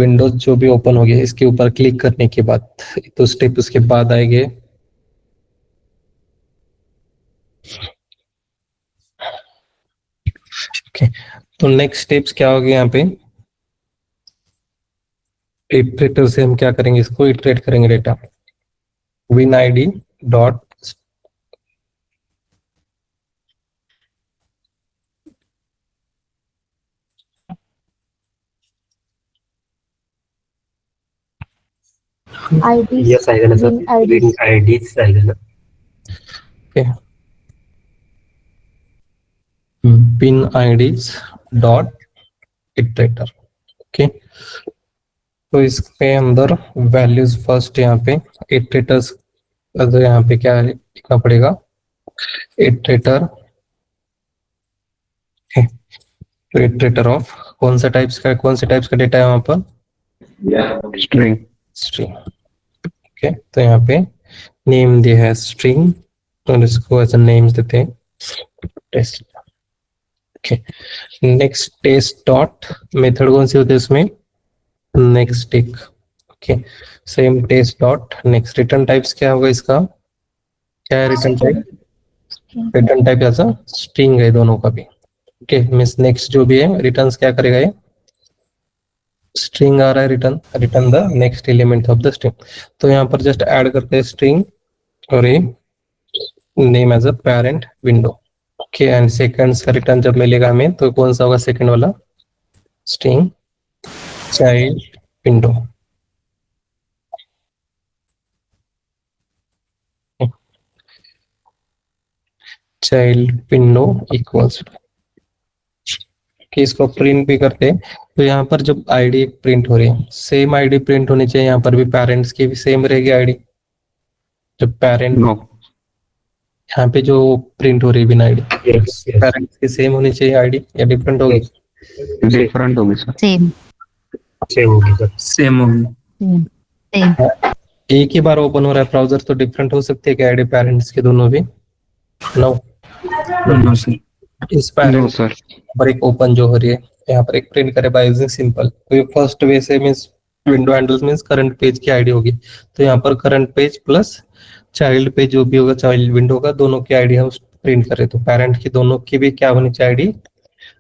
Windows जो भी open हो गया इसके ऊपर क्लिक करने के बाद तो स्टेप उसके बाद आएंगे। ओके, तो नेक्स्ट स्टेप्स क्या हो गया यहाँ पे, इटरेटर से हम क्या करेंगे, इसको इटरेट करेंगे data win ID dot yes आएगा ना सर, विन आईडीज आएगा ना। Win IDs dot iterator. Okay, तो इसके अंदर वैल्यूज फर्स्ट यहाँ पे इटरेटर्स, यहाँ पे क्या लिखना पड़ेगा, इटरेटर, तो इटरेटर ऑफ कौन से टाइप्स का डेटा है वहां पर, स्ट्रिंग। स्ट्रिंग। ओके, तो यहाँ पे नेम दिया है स्ट्रिंग, और इसको ऐसा नेम्स देते हैं test. Okay, next test dot method कौन सी होती है इसमें, next tick. Okay, same test dot next. Return types क्या होगा इसका, क्या है रिटर्न टाइप, रिटर्न टाइप ऐसा स्ट्रिंग है दोनों का भी। ओके, मींस नेक्स्ट जो भी है रिटर्न्स क्या करेगा, ये स्ट्रिंग आ रहा है, return the next element of the string. तो यहाँ पर जस्ट ऐड करते हैं स्ट्रिंग और ये name as a parent window. Okay, and seconds का रिटर्न जब मिलेगा हमें तो कौन सा होगा सेकंड वाला, string child window. Child window equals कि इसको प्रिंट भी करते हैं। तो यहाँ पर जब आईडी प्रिंट हो रही है, सेम आईडी प्रिंट होनी चाहिए, यहाँ पर भी पेरेंट्स की भी सेम रहेगी आईडी। जब पेरेंट यहाँ पे जो प्रिंट हो रही है बिना आईडी, पेरेंट्स की सेम होनी चाहिए आईडी या डिफरेंट होगी, डिफरेंट होगी सर, सेम सेम होगी सर, सेम होगी। एक ही बार ओपन हो रहा है ब्राउजर तो डिफरेंट हो सकती है क्या आईडी पेरेंट्स की दोनों भी, नो नो सर, इस पेरेंट पर एक ओपन जो हो रही है यहाँ पर एक प्रिंट करे बाय यूजिंग सिंपल, तो ये फर्स्ट वे से means window handles means current page की आईडी होगी। तो यहाँ पर current page plus child page जो भी होगा चाइल्ड विंडो का, दोनों की आईडी हम प्रिंट करें तो पेरेंट की दोनों की भी क्या होनी चाहिए, आईडी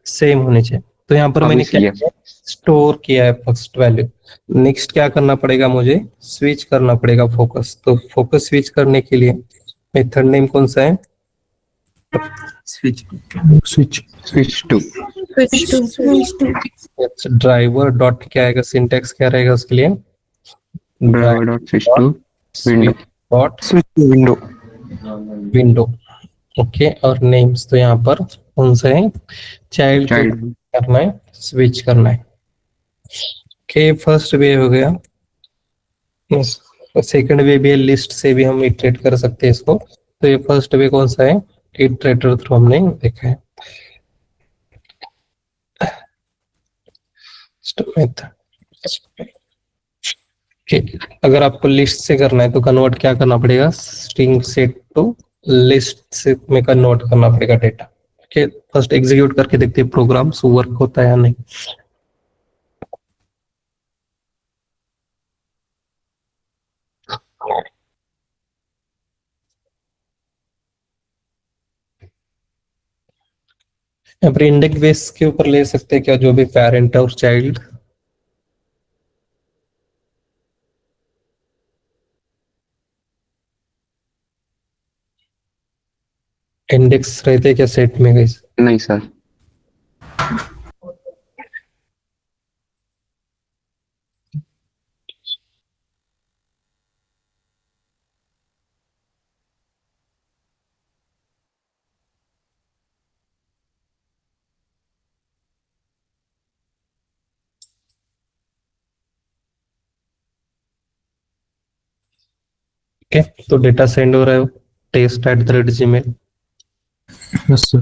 सेम होनी चाहिए। तो यहाँ पर मैंने क्या स्टोर किया है फर्स्ट वैल्यू। नेक्स्ट क्या करना पड़ेगा, मुझे स्विच करना पड़ेगा फोकस। तो फोकस स्विच करने के लिए मेथड नेम कौन सा है, स्विच टू ड्राइवर डॉट क्या आएगा, सिंटेक्स क्या रहेगा उसके लिए, driver dot switch to window dot switch to window window. Okay, और नेम्स तो यहाँ पर कौन सा है, चाइल्ड करना है, स्विच करना है। ओके, फर्स्ट वे हो गया। सेकंड वे भी है, लिस्ट से भी हम इटरेट कर सकते हैं इसको। तो ये फर्स्ट वे कौन सा है, इटरेटर थ्रू हमने देखा है। अगर आपको लिस्ट से करना है तो कन्वर्ट क्या करना पड़ेगा, स्ट्रिंग सेट टू लिस्ट से में कन्वर्ट करना पड़ेगा डेटा। ओके, फर्स्ट एग्जीक्यूट करके देखते हैं प्रोग्राम वर्क होता है या नहीं। यहाँ पर इंडेक्स बेस के ऊपर ले सकते हैं क्या, जो भी पेरेंट और चाइल्ड, इंडेक्स रहते क्या सेट में, गई नहीं सर, ओके। तो डेटा सेंड हो रहा है test@gmail। यस सर,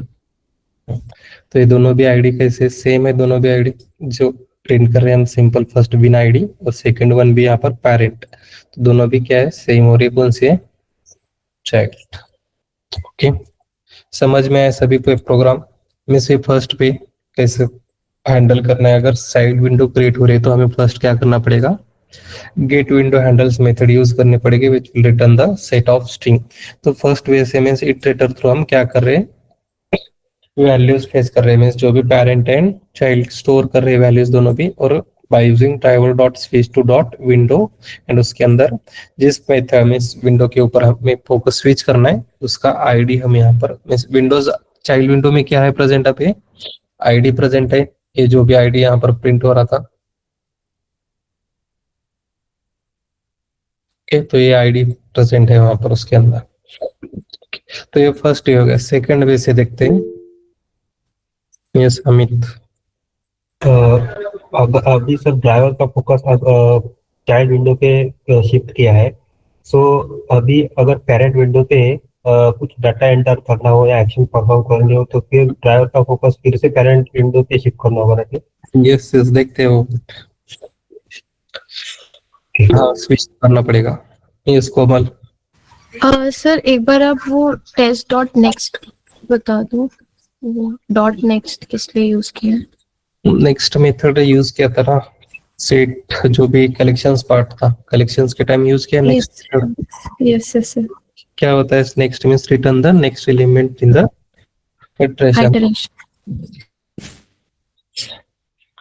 तो ये दोनों भी आईडी कैसे सेम है, दोनों भी आईडी जो प्रिंट कर रहे हैं हम सिंपल फर्स्ट बिन आईडी, और सेकंड वन भी यहाँ पर पेरेंट, तो दोनों भी क्या है सेम हो रही है, कौन सी है, चाइल्ड। ओके, समझ में आया सभी पे प्रोग्राम में से फर्स्ट पे कैसे हैंडल करना है, अगर साइड विंडो क्रिएट हो रही है तो हमें फर्स्ट क्या करना पड़ेगा, get window handles method use करनी पड़ेगी which will return the set of string. तो फर्स्ट वे से मींस इटरेटर थ्रू हम क्या कर रहे हैं, वैल्यूज फेच कर रहे हैं, मींस जो भी पेरेंट एंड चाइल्ड स्टोर कर रहे हैं वैल्यूज दोनों भी, और by using driver dot switch to dot window, and उसके अंदर जिस मेथड मींस विंडो के ऊपर हमें फोकस स्विच करना है उसका आईडी हम यहाँ पर मींस विंडोज चाइल्ड विंडो में क्या है प्रेजेंट, अब ये आईडी प्रेजेंट है, ये जो भी आईडी यहाँ पर प्रिंट हो रहा था, ओके, तो ये आईडी प्रेजेंट है वहां पर उसके अंदर। तो ये फर्स्ट ये हो गया। सेकंड वे से देखते हैं, यस अमित। अभी सर ड्राइवर का फोकस चाइल्ड विंडो पे शिफ्ट किया है। सो अभी अगर पेरेंट विंडो पे कुछ डाटा एंटर करना हो या एक्शन परफॉर्म करनी हो तो फिर ड्राइवर का फोकस फिर से पेरेंट विंडो पे शिफ्ट करना होगा ना? यस यस देखते हो, हाँ स्विच करना पड़ेगा। यस कोमल। सर एक बार आप वो टेस्ट डॉट नेक्स्ट बता दो, वो डॉट नेक्स्ट किस लिए यूज किया है? नेक्स्ट मेथड यूज किया था ना, सेट जो भी कलेक्शंस पार्ट था, कलेक्शंस के टाइम यूज किया नेक्स्ट। Yes yes sir. क्या होता है next means return the next element in the iteration.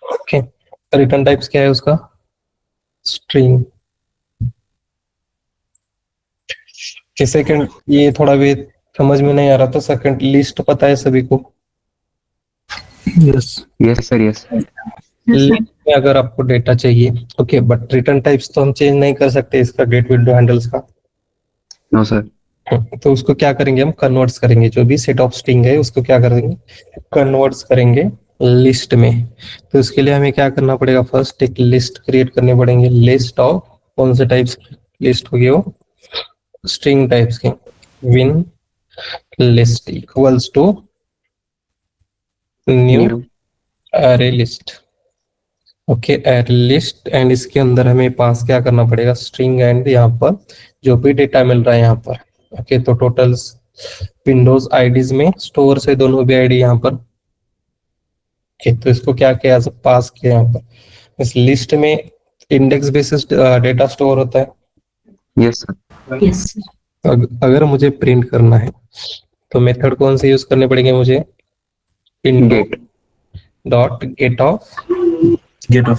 Okay, return types क्या है उसका, स्ट्रिंग। सेकंड ये थोड़ा भी समझ में नहीं आ रहा तो सेकंड लिस्ट पता है सभी को? Yes yes sir yes. List में अगर आपको डेटा चाहिए, ओके, बट रिटर्न टाइप्स तो हम चेंज नहीं कर सकते इसका गेट विंडो हैंडल्स का। No sir. तो उसको क्या करेंगे, हम कन्वर्ट्स करेंगे, जो भी सेट ऑफ स्ट्रिंग है उसको क्या करेंगे, कन्वर्ट्स करेंगे लिस्ट में। तो उसके लिए हमें क्या करना पड़ेगा, फर्स्ट एक लिस्ट क्रिएट करने पड़ेंगे, लिस्ट ऑफ कौन से टाइप्स लिस्ट होगी, वो स्ट्रिंग टाइप्स की। Win list equals to new array list, okay array list, and इसके अंदर हमें पास क्या करना पड़ेगा, स्ट्रिंग, एंड यहाँ पर जो भी डेटा मिल रहा है यहाँ पर, ओके, तो टोटल विंडोज आईडीज में स्टोर से दोनों भी आईडी यहाँ पर, ओके, तो इसको क्या किया पास किया यहाँ पर। इस लिस्ट में इंडेक्स बेसिस डेटा स्टोर होता है। Yes sir. यस अगर मुझे प्रिंट करना है तो मेथड कौन से यूज करने पड़ेंगे मुझे, get dot get of get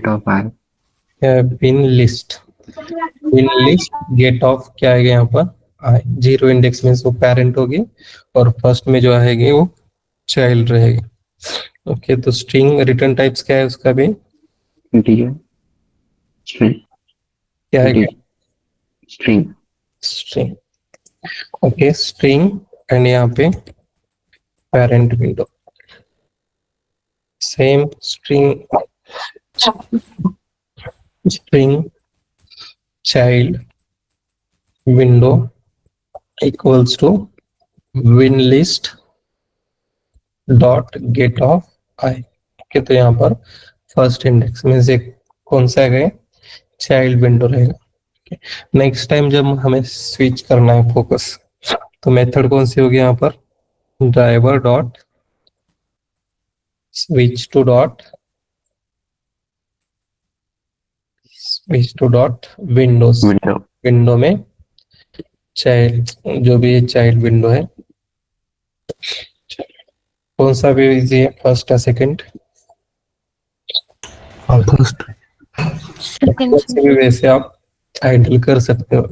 of i. Win list, win list get of क्या है यहाँ पर, आई, जीरो इंडेक्स में वो पेरेंट होगी और फर्स्ट में जो आएगी वो चाइल्ड रहेगी। ओके, तो स्ट्रिंग रिटर्न टाइप्स क्या है उसका भी, इंटीजर स्ट्रिंग क्या है, string string, okay string, and यहाँ पे parent window same string, string child window equals to win list dot get of i. Okay, तो यहाँ पर फर्स्ट इंडेक्स में से कौन सा है, चाइल्ड विंडो रहेगा। नेक्स्ट टाइम जब हमें स्विच करना है फोकस तो मेथड कौन सी होगी यहाँ पर, driver dot switch to dot Windows, window window में चाइल्ड, जो भी चाइल्ड विंडो है, कौन सा भी इजी है, फर्स्ट या सेकंड, फर्स्ट किसी भी वैसे आप हैंडल कर सकते हो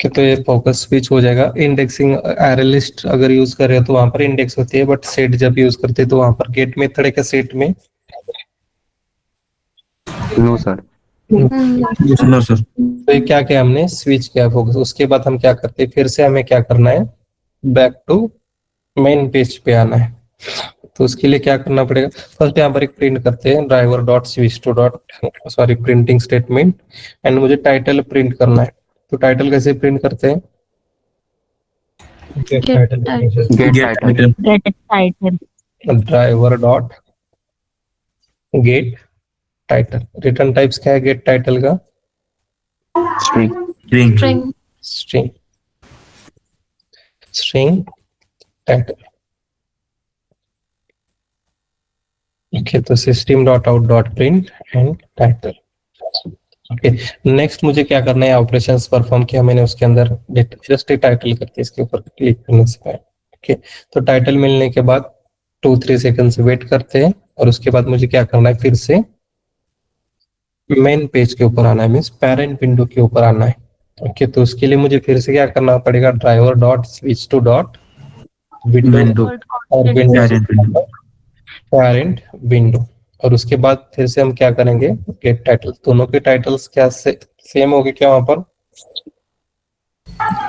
कि, तो ये फोकस स्विच हो जाएगा। इंडेक्सिंग एरे लिस्ट अगर यूज कर रहे हो तो वहां पर इंडेक्स होती है, बट सेट जब यूज करते हैं तो वहां पर गेट मेथड है क्या सेट में, नो सर। No sir. तो ये क्या किया हमने, स्विच किया फोकस। उसके बाद हम क्या करते हैं, फिर से हमें क्या करना है, बैक टू मेन पेज पे आना है। तो उसके लिए क्या करना पड़ेगा, फर्स्ट यहाँ पर एक प्रिंट करते हैं, driver dot switch to dot sorry printing statement, and मुझे टाइटल प्रिंट करना है। तो टाइटल कैसे प्रिंट करते हैं, get title driver dot get title. Return types क्या है गेट टाइटल का, string string, string title. Okay, तो system dot out dot print and title. Okay, next मुझे क्या करना है, ऑपरेशंस परफॉर्म किया मैंने उसके अंदर, जस्ट टाइटल करके इसके ऊपर क्लिक करने से पहले। ओके, तो टाइटल मिलने के बाद 2-3 सेकंड्स वेट करते हैं और उसके बाद मुझे क्या करना है, फिर से मेन पेज के ऊपर आना है, मीन्स पेरेंट विंडो के ऊपर आना है। ओके, तो उसके लिए मुझे फिर से क्या करना पड़ेगा, driver dot switch to dot window और विंडो पेरेंट विंडो, और उसके बाद फिर से हम क्या करेंगे, गेट टाइटल। दोनों के टाइटल्स क्या सेम होगी क्या वहां पर?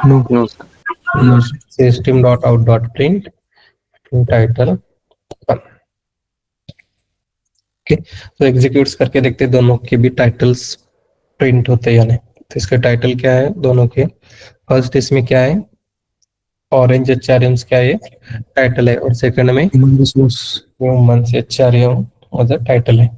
No system dot out dot print title. Okay, तो एग्जीक्यूट्स करके देखते हैं दोनों के भी टाइटल्स प्रिंट होते हैं या नहीं। तो इसका टाइटल क्या है दोनों के? फर्स्ट इसमें क्या है, ऑरेंज एचआरएम्स क्या है, टाइटल है, और सेकंड में ह्यूमन एचआरएम और टाइटल है।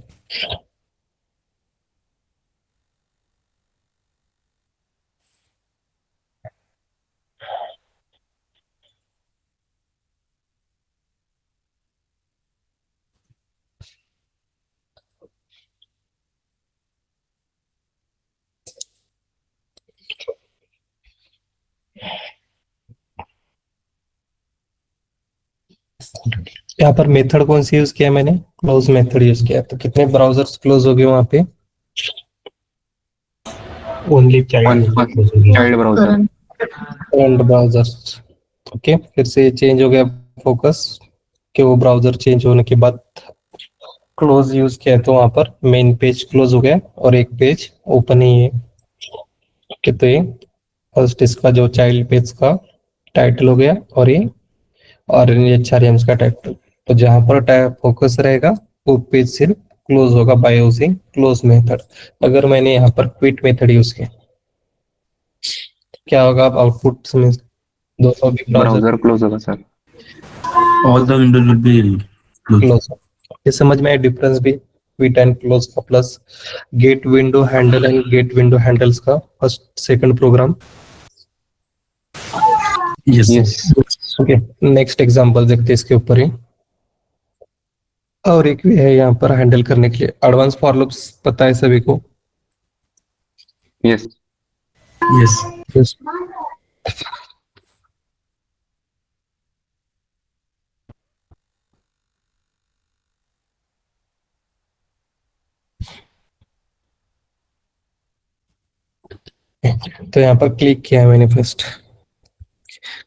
यहाँ पर मेथड कौन सी यूज किया है मैंने? क्लोज मेथड यूज किया। तो कितने ब्राउजर्स क्लोज हो गए वहां पे? Only child child browser. Current browsers. Okay, फिर से चेंज हो गया फोकस कि वो ब्राउजर चेंज होने के बाद क्लोज यूज किया है, तो वहां पर मेन पेज क्लोज हो गया और एक पेज ओपन ही है। ओके, तो ये फर्स्ट इसका जो चाइल्ड पेज का टाइटल हो गया और ये ऑरेंज एचआरएम्स का टाइटल। तो जहां पर फोकस रहेगा वो पेज सिर्फ क्लोज होगा बाय यूजिंग क्लोज मेथड। अगर मैंने यहाँ पर क्विट मेथड यूज किया क्या होगा? अब आउटपुट में दोनों भी ब्राउजर क्लोज होगा sir. all the windows will be closed. Close. ये समझ में आया डिफरेंस भी क्विट एंड क्लोज का, plus get window handle and get window handles का first second program. Yes. Yes okay, next example देखते हैं इसके ऊपर ही। और एक भी है यहाँ पर हैंडल करने के लिए, एडवांस फॉर लूप्स पता है सभी को? Yes Yes. तो यहाँ पर क्लिक किया है मैंने फर्स्ट।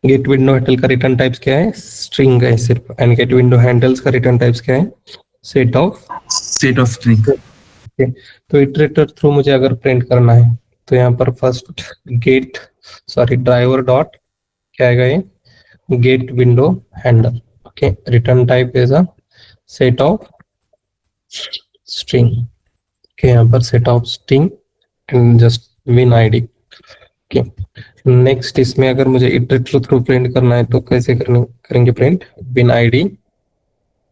गेट विंडो हैंडल का रिटर्न टाइप्स क्या है? स्ट्रिंग है सिर्फ। एंड गेट विंडो हैंडल्स का रिटर्न टाइप्स क्या है? Set of. Set of string. तो इटरेटर थ्रू मुझे अगर प्रिंट करना है तो यहाँ पर फर्स्ट गेट ड्राइवर डॉट क्या आएगा, ये get window handle. Okay, return type is a set of string. Okay, यहाँ पर set of string and just win ID. Okay, next इसमें अगर मुझे इटरेटर थ्रू प्रिंट करना है तो कैसे करेंगे print? Win ID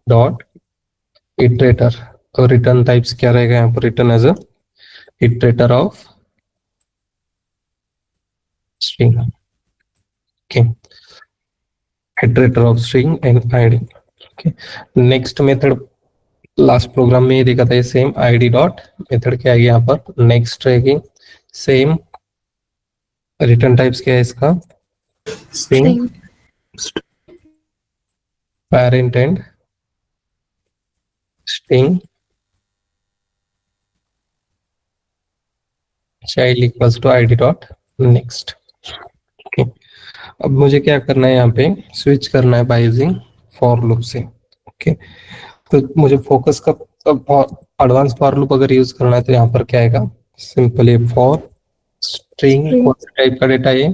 dot iterator, और रिटर्न टाइप्स क्या रहेगा यहाँ पर? Return as a iterator of string. Okay, iterator of string and id. Okay, next method last program में ये देखा था, ये सेम id डॉट मेथड क्या है यहाँ पर? नेक्स्ट रहेगी सेम। रिटर्न टाइप्स क्या है इसका? String, parent and string, child equals to id dot next. Okay, अब मुझे क्या करना है, यहाँ पे स्विच करना है बाय यूजिंग फॉर लूप से। ओके, तो मुझे फोकस का एडवांस फॉर लूप अगर यूज करना है तो यहाँ पर क्या आएगा? सिंपली फॉर स्ट्रिंग, कौन सा टाइप का डेटा है?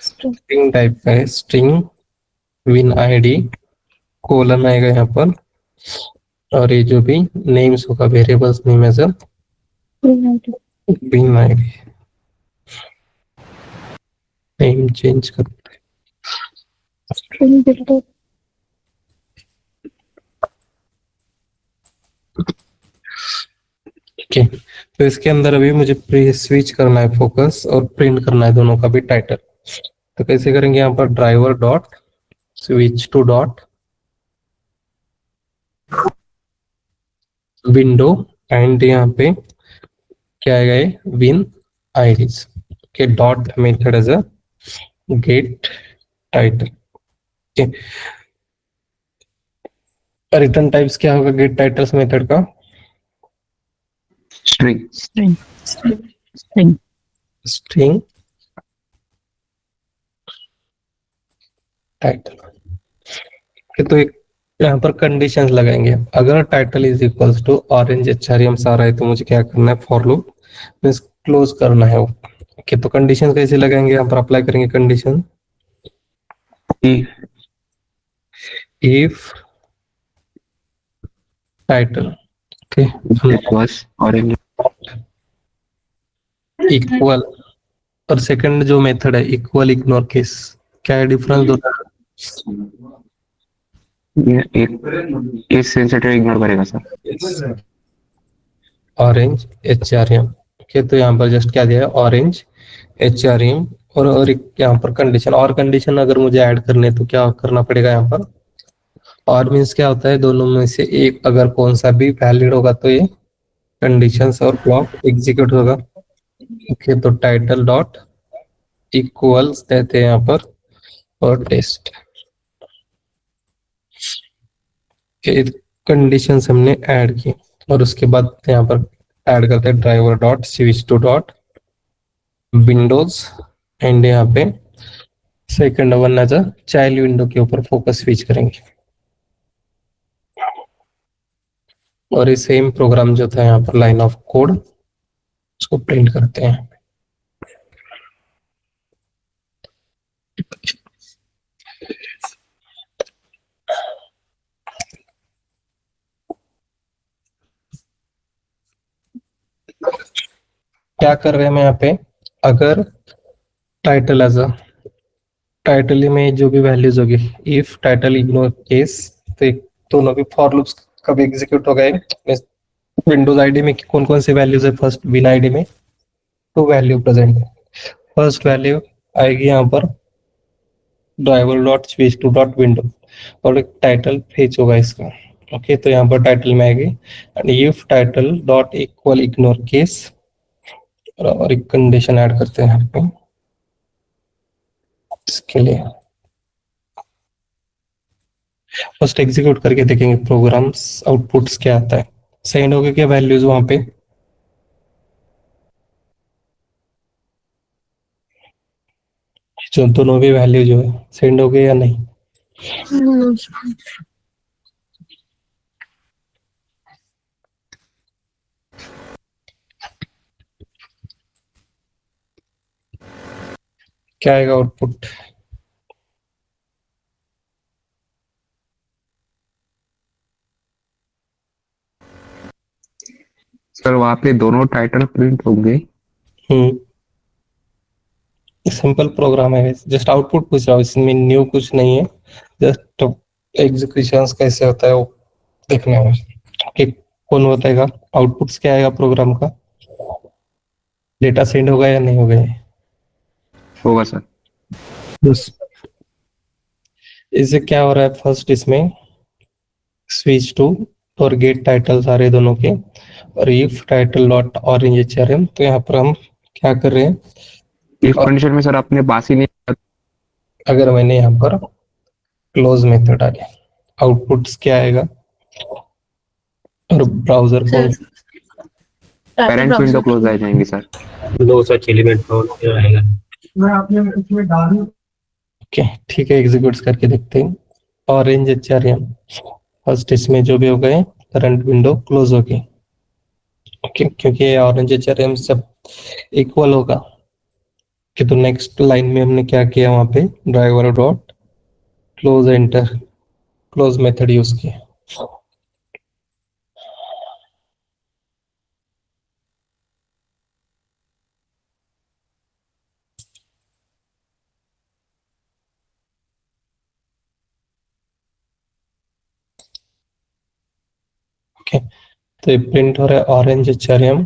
स्ट्रिंग टाइप का है। स्ट्रिंग विन आईडी कोलन आएगा यहाँ पर, और ये जो भी नेम्स होगा variables name as win ID. Name change करते हैं। ओके, तो इसके अंदर अभी मुझे स्विच करना है फोकस और प्रिंट करना है दोनों का भी टाइटल। तो कैसे करेंगे? यहाँ पर driver dot switch to dot window and यहाँ पे क्या आएगा ये विन आईडीज के dot method as a get title. Return types क्या होगा गेट टाइटल्स मेथड का? string. String. String. String title. तो एक यहाँ पर कंडीशंस लगाएंगे। अगर title is equals to orange HRM सारा है तो मुझे क्या करना है फॉर लूप मींस क्लोज करना है वो। ओके तो कंडीशन कैसे लगाएंगे? यहाँ पर अप्लाई करेंगे condition If if title okay it was orange, equal और सेकंड जो मेथड है इक्वल इग्नोर केस, क्या है डिफरेंस दोनों? ये एक केस सेंसिटिव इग्नोर करेगा सर। Orange HRM. ओके तो यहाँ पर जस्ट क्या दिया है ऑरेंज एचआरएम और एक यहाँ पर कंडीशन और कंडीशन अगर मुझे ऐड करने तो क्या करना पड़ेगा यहाँ पर? और मीन्स क्या होता है दोनों में से एक अगर कौन सा भी वैलिड होगा तो ये कंडीशंस और ब्लॉक एग्जीक्यूट होगा। ओके तो टाइटल डॉट इक्वल्स देते हैं यहाँ पर और टेस्ट के कंडीशंस हमने ऐड की और उसके बाद यहाँ पर ऐड करते हैं driver dot switch to dot windows and यहाँ पे second one as a child window के ऊपर फोकस स्विच करेंगे और ये सेम प्रोग्राम जो था यहाँ पर लाइन ऑफ कोड उसको प्रिंट करते हैं। क्या कर रहे हैं हम यहाँ पे? अगर टाइटल एज अ टाइटल में जो भी वैल्यूज होगी इफ टाइटल इग्नोर केस तो दोनों भी फॉर लूप्स कब एग्जीक्यूट हो गए? विंडोज आईडी में कौन कौन से वैल्यूज है? फर्स्ट विन आईडी में तो वैल्यू प्रेजेंट है। फर्स्ट वैल्यू आएगी यहाँ पर driver dot switch to dot window और एक टाइटल फेच होगा इसका। ओके तो यहाँ पर टाइटल में आएगी and if title dot equal ignore case और एक कंडीशन ऐड करते हैं यहाँ पे इसके लिए। फर्स्ट एग्जीक्यूट करके देखेंगे प्रोग्राम्स आउटपुट्स क्या आता है। सेंड हो गए क्या वैल्यूज वहां पे? जो दोनों भी वैल्यू जो है सेंड हो गए या नहीं? क्या आएगा आउटपुट? सर वहाँ पे दोनों टाइटल प्रिंट होंगे। सिंपल प्रोग्राम है जस्ट आउटपुट पूछ रहा हूँ इसमें न्यू कुछ नहीं है जस्ट एग्जीक्यूशन कैसे होता है वो देखना है कि कौन बताएगा आउटपुट्स क्या आएगा प्रोग्राम का? डेटा सेंड होगा या नहीं होगा? होगा सर। बस इससे क्या हो रहा है फर्स्ट इसमें स्विच टू और गेट टाइटल सारे दोनों के और if title dot orange HRM तो यहाँ पर हम क्या कर रहे हैं? इफ कंडीशन में सर आपने बासी नहीं, अगर मैंने यहाँ पर क्लोज मेथड डाले आउटपुट्स क्या आएगा और ब्राउजर कौन पेरेंट विंडो क्लोज आ जाएंगे सर। दो सच एलिमेंट आएगा। ओके ठीक है एग्जीक्यूट करके देखते हैं। ऑरेंज एचआरएम फर्स्ट इसमें जो भी हो गए करंट विंडो क्लोज हो गई। ओके क्योंकि ऑरेंज एचआरएम सब इक्वल होगा कि तो नेक्स्ट लाइन में हमने क्या किया वहां पे driver dot close enter close method use किया। ओके तो ये प्रिंट हो रहा है ऑरेंज एचआरएम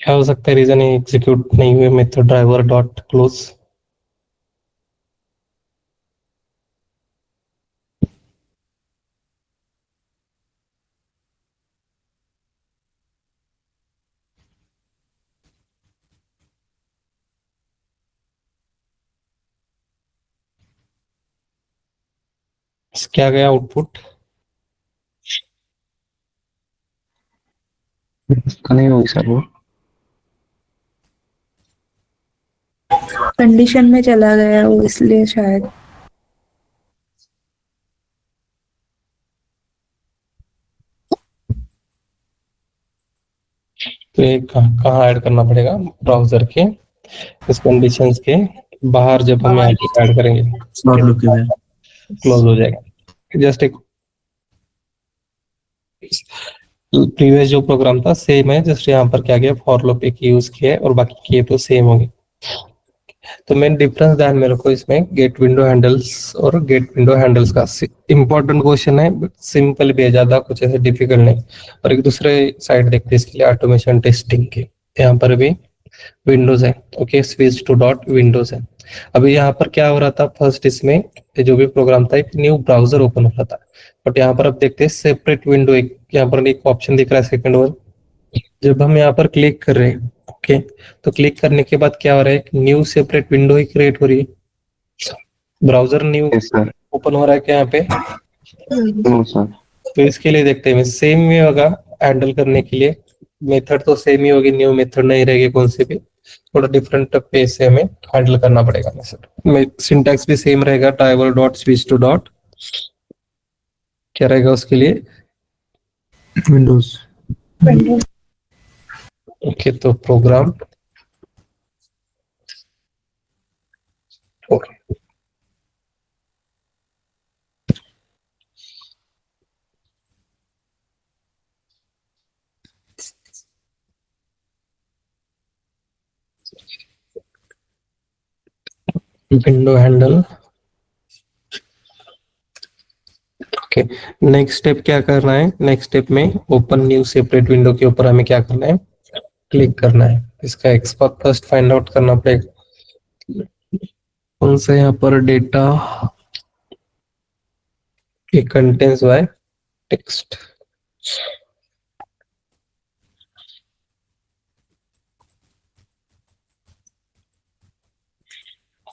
क्या हो सकता है रीजन एग्जीक्यूट नहीं हुए मेथड ड्राइवर डॉट क्लोज? क्या गया आउटपुट? इसका नहीं होगी सर वो। कंडीशन में चला गया वो, इसलिए शायद। तो ये कहाँ ऐड करना पड़ेगा? ब्राउजर के इस कंडीशंस के बाहर जब हम यहाँ पे ऐड करेंगे Not looking there. क्लोज हो जाएगा। जस्ट एक प्रीवियस जो प्रोग्राम था सेम है, जस्ट यहाँ पर क्या किया, फॉर लूप एक यूज किया है और बाकी किए तो सेम होंगे। तो मेन डिफरेंस ध्यान में रखो इसमें गेट विंडो हैंडल्स और गेट विंडो हैंडल्स का। इंपॉर्टेंट क्वेश्चन है, सिंपल भी है, ज्यादा कुछ ऐसे डिफिकल्ट नहीं। और एक दूसरे साइड देखते हैं इसके लिए ऑटोमेशन टेस्टिंग के। यहाँ पर भी विंडोज है, okay, switch to dot Windows है। अभी यहाँ पर क्या हो रहा था, फर्स्ट इसमें ये जो भी प्रोग्राम था एक न्यू ब्राउजर ओपन हो रहा था, बट यहाँ पर अब देखते हैं सेपरेट विंडो, एक यहाँ पर एक ऑप्शन दिख रहा है सेकंड वन। जब हम यहाँ पर क्लिक कर रहे हैं, ओके, तो क्लिक करने के बाद क्या हो रहा है, एक न्यू सेपरेट विंडो ही क्रिएट हो रही है। Browser new yes sir. Open हो रहा है क्या यहाँ पे? No sir. तो इसके लिए देखते हैं सेम वे होगा हैंडल करने के लिए। मेथड तो सेम ही होगी, न्यू मेथड नहीं रहेगी कौन से भी, थोड़ा डिफरेंट पेज से हमें हैंडल करना पड़ेगा। सिंटैक्स भी सेम रहेगा, driver dot switch to dot क्या रहेगा उसके लिए? Windows. ओके, तो program okay, window handle. Okay, next step क्या करना है? नेक्स्ट स्टेप में ओपन न्यू सेपरेट विंडो के ऊपर हमें क्या करना है, क्लिक करना है। इसका एक्सपाथ फर्स्ट फाइंड आउट करना पड़ेगा। कौन सा यहाँ पर डेटा कंटेंस बाय टेक्स्ट।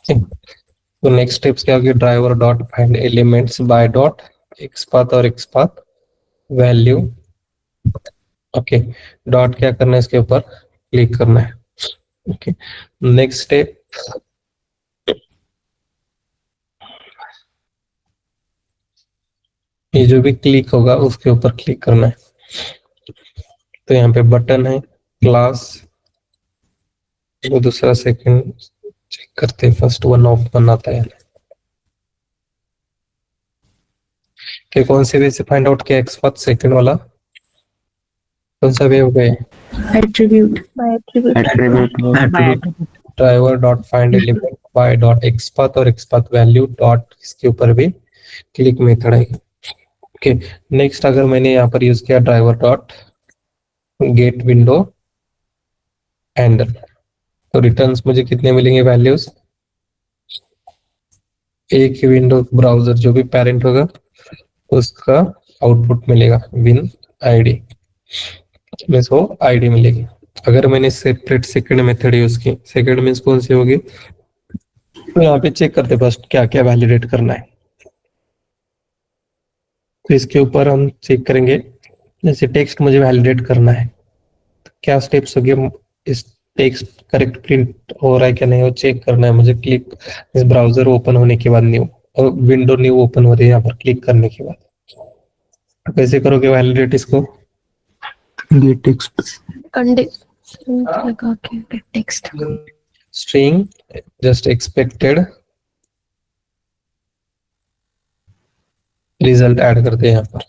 तो नेक्स्ट स्टेप्स क्या होगी, driver dot find elements bye dot XPath और एक्सपाथ वैल्यू। ओके, डॉट क्या करना है, इसके ऊपर क्लिक करना है। ओके, नेक्स्ट स्टेप ये जो भी क्लिक होगा उसके ऊपर क्लिक करना है। तो यहाँ पे बटन है, क्लास, वो दूसरा सेकंड चेक करते हैं, फर्स्ट वन ऑफ बनाता है कि कौन से वे से फाइंड आउट किया, एक्सपाथ सेकंड वाला कौन सा वे हो गए, attribute. Attribute. Driver dot find element by dot XPath और एक्सपाथ वैल्यू डॉट, इसके ऊपर भी क्लिक मेथड है। ओके, नेक्स्ट अगर मैंने यहाँ पर यूज किया driver dot gate window handle, तो रिटर्न्स मुझे कितने मिलेंगे वैल्यूज? एक ही विंडो ब्राउजर जो भी पेरेंट होगा उसका आउटपुट मिलेगा विन आईडी में, सो आईडी मिलेगी। अगर मैंने सेपरेट सेकंड मेथड यूज की, सेकंड मीन्स कौन सी होगी, तो यहाँ पे चेक करते फर्स्ट क्या क्या वैलिडेट करना है। तो इसके ऊपर हम चेक करेंगे, जैसे टेक्स्ट मुझे वैलिडेट करना है, तो क्या स्टेप्स होगी, इस टेक्स्ट करेक्ट प्रिंट हो रहा है क्या नहीं, वो चेक करना है मुझे। क्लिक इस ब्राउजर ओपन होने के बाद न्यू विंडो न्यू ओपन हो रही है यहाँ पर क्लिक करने के बाद, तो कैसे करोगे वैलिडेट इसको? Get text. कंडीशन लगा के text string just expected result add करते हैं यहाँ पर।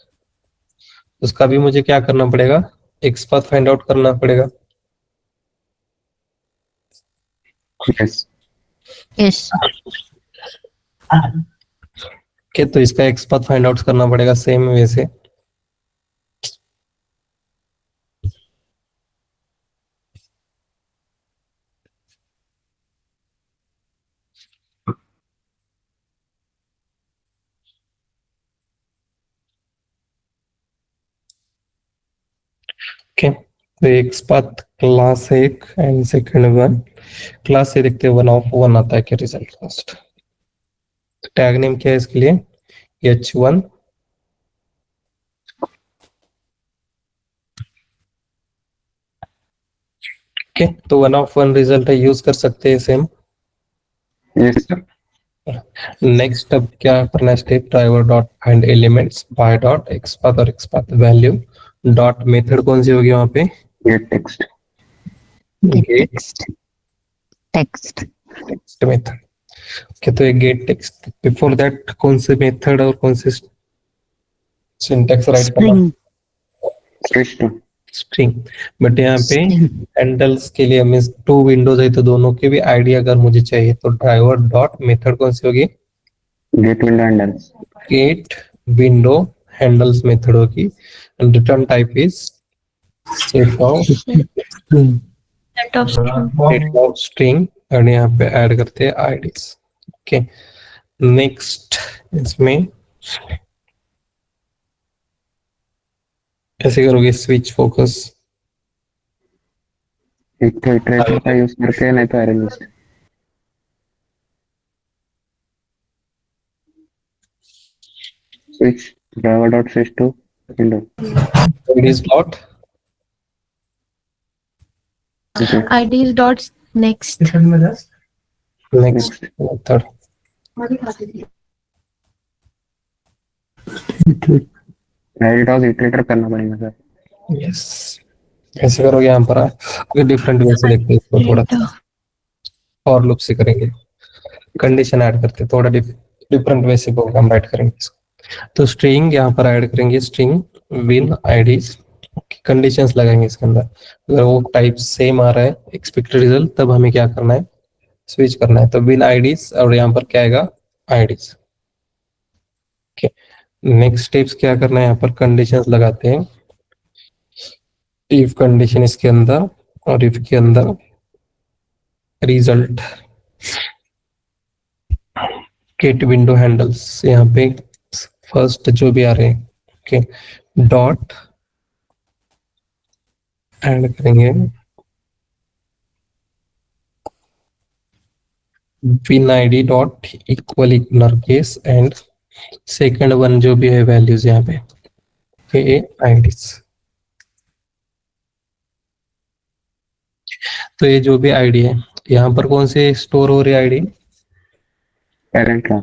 उसका भी मुझे क्या करना पड़ेगा, एक्सपाथ फाइंड आउट करना पड़ेगा। यस। Yes. ओके, तो इसका एक्सपाथ फाइंड आउट करना पड़ेगा सेम वे से। ओके, तो एक पाथ क्लास एक एंड सेकंड वन क्लास से देखते हैं 1 ऑफ 1 आता है क्या रिजल्ट फर्स्ट। टैग नेम क्या है इसके लिए, h1 ओके, तो 1 ऑफ 1 रिजल्ट है, यूज कर सकते हैं सेम। Yes sir. नेक्स्ट अब क्या करना है step, driver dot find elements bye dot XPath और एक्सपाथ वैल्यू डॉट मेथड कौन सी होगी वहां पे, gate text. Gate text method. Okay, तो ये गेट टेक्स्ट, बिफोर दैट कौन से मेथड और कौन से सिंटैक्स राइट करना, सिस्टम। स्ट्रिंग। बट यहाँ पे स्ट्रिंग हैंडल्स के लिए मीन्स 2 विंडोज है तो दोनों के भी आईडी अगर मुझे चाहिए तो ड्राइवर डॉट मेथड कौन सी होगी, get window handles. Get window handles method होगी and return type is set of set of string और यहाँ पे ऐड करते हैं आईडीज। ओके, नेक्स्ट इसमें कैसे करोगे स्विच फोकस, एक तो इटरेटर का यूज करके, नहीं तो array list. Switch driver dot switch to window. IDs dot IDs dot next next method, edit iterator करना पड़ेगा सर। यस कैसे करोगे यहाँ पर आगे डिफरेंट वे से देखते हैं इसको, थोड़ा सा और लूप से करेंगे, कंडीशन ऐड करते हैं, थोड़ा डिफरेंट वे से प्रोग्राम राइट करेंगे इसको। तो स्ट्रिंग यहाँ पर ऐड करेंगे, स्ट्रिंग विन आईडीज, कंडीशंस लगाएंगे इसके अंदर, अगर वो टाइप सेम आ रहा है एक्सपेक्टेड रिजल्ट तब हमें क्या करना है, स्विच करना है। तो विन आईडीज और यहाँ पर क्या आएगा, आईडीज। ओके, नेक्स्ट स्टेप्स क्या करना है, यहाँ पर कंडीशंस लगाते हैं, इफ कंडीशन इसके अंदर और इफ के अंदर रिजल्ट गेट विंडो हैंडल्स, यहाँ पे फर्स्ट जो भी आ रहे हैं ओके, डॉट ऐड करेंगे win ID dot equal ignore case and second one जो भी है वैल्यूज यहाँ पे के आईडीज। तो ये जो भी आईडी है यहाँ पर कौन से स्टोर हो रही है आईडी, पेरेंट का।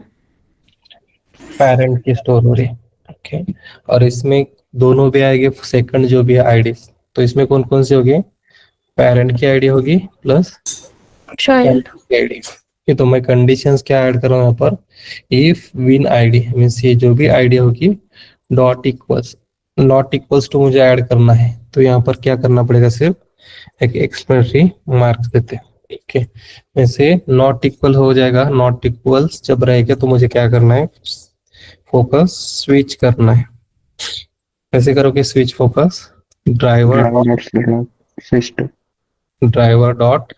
पेरेंट की स्टोर हो रही है। ओके, और इसमें दोनों भी आएंगे सेकंड जो भी है आईडी, तो इसमें कौन कौन सी होगी, पेरेंट की आईडी होगी प्लस child आईडी। ये तो मैं कंडीशंस क्या ऐड कर रहा हूँ यहाँ पर, इफ विन आईडी मीन्स ये जो भी आईडी होगी dot equals, not equals to मुझे ऐड करना है तो यहाँ पर क्या करना पड़ेगा, सिर्फ एक एक्सक्लेमेटरी मार्क्स देते हैं। ठीक है, वैसे नॉट इक्वल हो जाएगा, नॉट इक्वल्स जब रहेगा तो मुझे क्या करना है, फोकस स्विच करना है। कैसे करोगे switch focus, driver switch to driver dot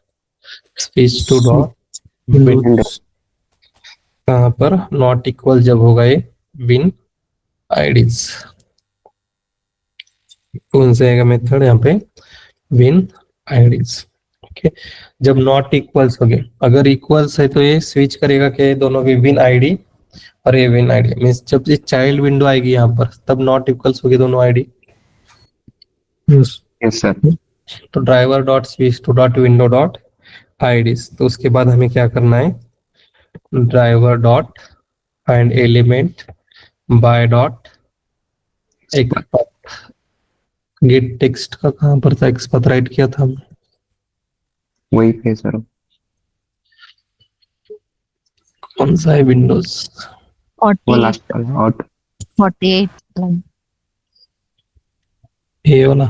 switch to dot window. कहाँ पर नॉट इक्वल जब होगा ये विन आईडीज, कौन सा आएगा मेथड यहाँ पे, विन आईडीज। ओके, जब नॉट इक्वल्स हो गए, अगर इक्वल्स है तो ये स्विच करेगा कि दोनों भी विन आईडी और ये विन आईडी, मीन्स जब ये चाइल्ड विंडो आएगी यहाँ पर तब नॉट इक्वल्स होगी दोनों आईडी। Yes sir. तो driver dot switch to dot window dot IDs, तो उसके बाद हमें क्या करना है, driver dot find element by dot xpath, get text का कहाँ पर था, एक्सपाथ राइट किया था हमने, वही पे सर। कौन सा है विंडोज, वो 48 लास्ट वाला आउट। 48 line ये वाला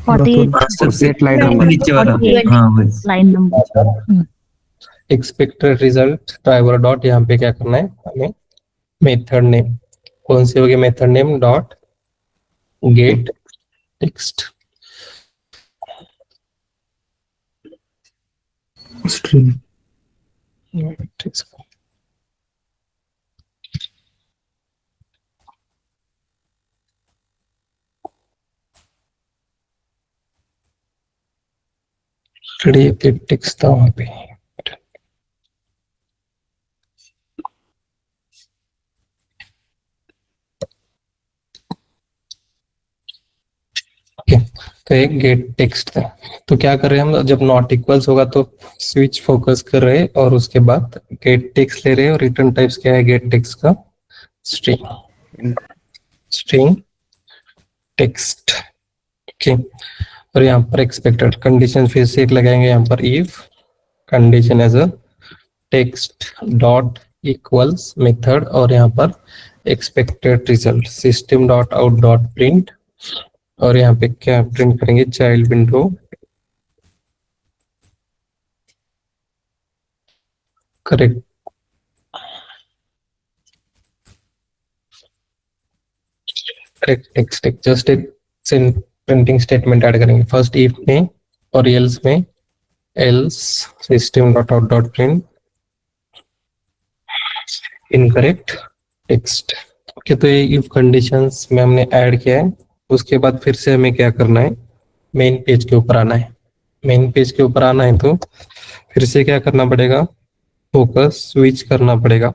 48 लाइन नंबर नीचे वाला, 48 हाँ वही। line number expected result driver dot, यहाँ पे क्या करना है हमें, मेथड नेम कौन सी होगी, method name dot gate text string text था वहां पे। ओके, तो एक गेट टेक्स्ट था। तो क्या कर रहे हैं हम, जब नॉट इक्वल्स होगा तो स्विच फोकस कर रहे हैं और उसके बाद गेट टेक्स्ट ले रहे हैं। और रिटर्न टाइप्स क्या है गेट टेक्स्ट का? String, string text. ओके, और यहाँ पर एक्सपेक्टेड कंडीशन फिर से एक लगाएंगे यहाँ पर, if condition as a text dot equals method, और यहाँ पर expected result system dot out dot print. और यहाँ पे क्या प्रिंट करेंगे? Child window correct correct text. Just एक प्रिंटिंग स्टेटमेंट ऐड करेंगे फर्स्ट इफ में, और एल्स में else system dot out dot print incorrect text. Okay, तो ये इफ कंडीशंस में हमने ऐड किया है। उसके बाद फिर से हमें क्या करना है? मेन पेज के ऊपर आना है। मेन पेज के ऊपर आना है तो फिर से क्या करना पड़ेगा? फोकस स्विच करना पड़ेगा।